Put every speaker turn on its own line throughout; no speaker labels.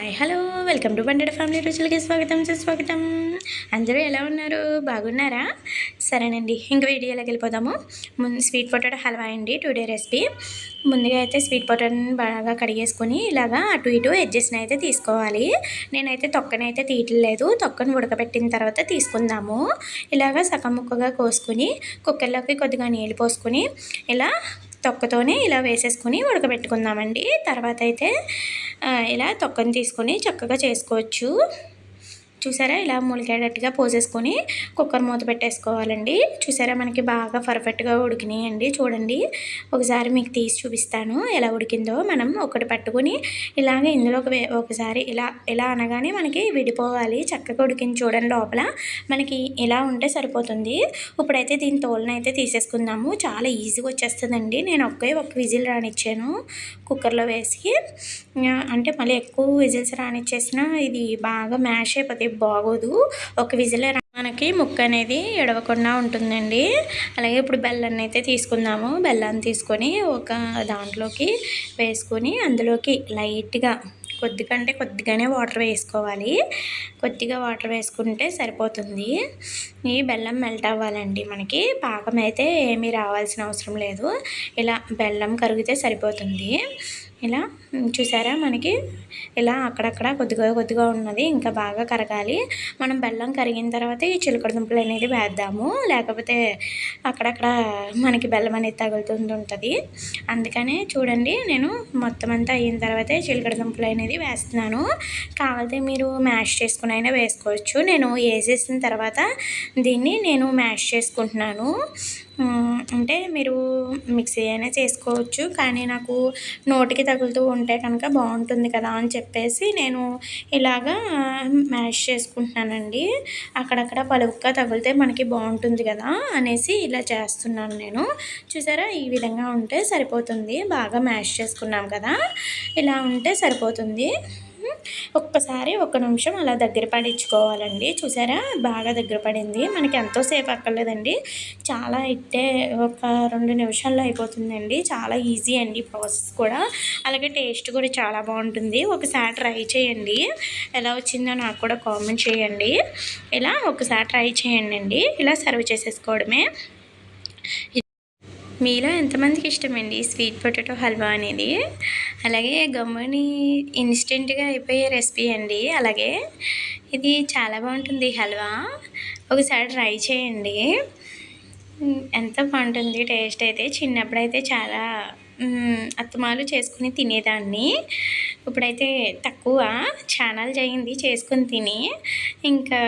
Hi hello welcome to బండెడ్ family రుచులకి స్వాగతం సుస్వాగతం. అందరూ ఎలా ఉన్నారు? బాగున్నారా? సరేనండి, ఇంక వీడియోలోకి వెళ్ళిపోదాము. ముందు స్వీట్ పొటాటో హల్వా అండి టుడే రెసిపీ. ముందుగా అయితే స్వీట్ పొటాటోని బాగా కడిగేసుకొని ఇలాగా అటు ఇటు ఎడ్జెస్ని అయితే తీసుకోవాలి. నేనైతే తొక్కనైతే తీయట్లేదు, తొక్కను ఉడకబెట్టిన తర్వాత తీసుకుందాము. ఇలాగా సగం ముక్కగా కోసుకొని కుక్కర్లోకి కొద్దిగా నీళ్ళు పోసుకొని ఇలా తొక్కతోనే ఇలా వేసేసుకొని ఉడకబెట్టుకుందామండి. తర్వాత అయితే ఇలా తొక్కని తీసుకొని చక్కగా చేసుకోవచ్చు. చూసారా, ఇలా ములిగేటట్టుగా పోసేసుకొని కుక్కర్ మూత పెట్టేసుకోవాలండి. చూసారా, మనకి బాగా పర్ఫెక్ట్గా ఉడికినాయండి. చూడండి, ఒకసారి మీకు తీసి చూపిస్తాను ఎలా ఉడికిందో. మనం ఒకటి పట్టుకొని ఇలాగ ఇందులోకి ఒకసారి ఇలా అనగానే మనకి విడిపోవాలి. చక్కగా ఉడికింది చూడండి. లోపల మనకి ఇలా ఉంటే సరిపోతుంది. ఇప్పుడైతే దీని తోలుని అయితే తీసేసుకుందాము. చాలా ఈజీగా వచ్చేస్తుందండి. నేను ఒక విజిల్ రానిచ్చాను కుక్కర్లో వేసి. అంటే మళ్ళీ ఎక్కువ విజిల్స్ రానిచ్చేసినా ఇది బాగా మ్యాష్ అయిపోతే బాగోదు. ఒక విజిల్ మనకి ముక్క అనేది ఎడవకుండా ఉంటుందండి. అలాగే ఇప్పుడు బెల్లాన్ని అయితే తీసుకుందాము. బెల్లాన్ని తీసుకొని ఒక దాంట్లోకి వేసుకొని అందులోకి లైట్గా కొద్దిగానే వాటర్ వేసుకోవాలి. కొద్దిగా వాటర్ వేసుకుంటే సరిపోతుంది. ఈ బెల్లం మెల్ట్ అవ్వాలండి. మనకి పాకం అయితే ఏమీ రావాల్సిన అవసరం లేదు. ఇలా బెల్లం కరిగితే సరిపోతుంది. ఇలా చూసారా, మనకి ఇలా అక్కడక్కడ కొద్దిగా ఉన్నది. ఇంకా బాగా కరగాలి. మనం బెల్లం కరిగిన తర్వాత ఈ చిలకడ దుంపలు అనేది వేద్దాము, లేకపోతే అక్కడక్కడ మనకి బెల్లం అనేది తగులుతుంటుంది. అందుకనే చూడండి, నేను మొత్తం అంతా అయిన తర్వాతే చిలకడ దుంపలు అనేది వేస్తున్నాను. కావాలంటే మీరు మ్యాష్ చేసుకుని అయినా వేసుకోవచ్చు. నేను వేసేసిన తర్వాత దీన్ని నేను మ్యాష్ చేసుకుంటున్నాను. అంటే మీరు మిక్సీ అయినా చేసుకోవచ్చు, కానీ నాకు నోటికి తగులుతూ ఉంటే కనుక బాగుంటుంది కదా అని చెప్పేసి నేను ఇలాగా మ్యాష్ చేసుకుంటున్నానండి. అక్కడక్కడ పలువుగా తగిలితే మనకి బాగుంటుంది కదా అనేసి ఇలా చేస్తున్నాను నేను. చూసారా, ఈ విధంగా ఉంటే సరిపోతుంది. బాగా మ్యాష్ చేసుకున్నాం కదా, ఇలా ఉంటే సరిపోతుంది. ఒక్కసారి 1 నిమిషం అలా దగ్గర పడించుకోవాలండి. చూసారా, బాగా దగ్గర పడింది. మనకి ఎంతోసేపు అక్కర్లేదండి, చాలా ఇట్టే ఒక 2 నిమిషాల్లో అయిపోతుందండి. చాలా ఈజీ అండి ప్రాసెస్ కూడా. అలాగే టేస్ట్ కూడా చాలా బాగుంటుంది. ఒకసారి ట్రై చేయండి. ఎలా వచ్చిందో నాకు కూడా కామెంట్ చేయండి. ఇలా ఒకసారి ట్రై చేయండి అండి. ఇలా సర్వ్ చేసేసుకోవడమే. మీలో ఎంతమందికి ఇష్టమండి స్వీట్ పొటాటో హల్వా అనేది? అలాగే గమ్ముని ఇన్స్టెంట్గా అయిపోయే రెసిపీ అండి. అలాగే ఇది చాలా బాగుంటుంది హల్వా. ఒకసారి ట్రై చేయండి. ఎంత బాగుంటుంది టేస్ట్ అయితే. చిన్నప్పుడైతే చాలా అత్తమాలు చేసుకుని తినేదాన్ని. ఇప్పుడైతే తక్కువ, ఛానల్ చేయింది చేసుకుని తిని. ఇంకా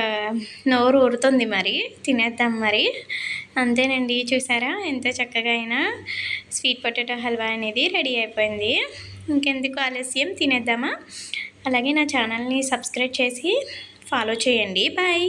నోరు ఊరుతుంది, మరి తినేద్దాం మరి. అంతేనండి. చూసారా, ఎంత చక్కగా అయినా స్వీట్ పొటాటో హల్వా అనేది రెడీ అయిపోయింది. ఇంకెందుకు ఆలస్యం, తినేద్దామా? అలాగే నా ఛానల్ని సబ్స్క్రైబ్ చేసి ఫాలో చేయండి. బాయ్.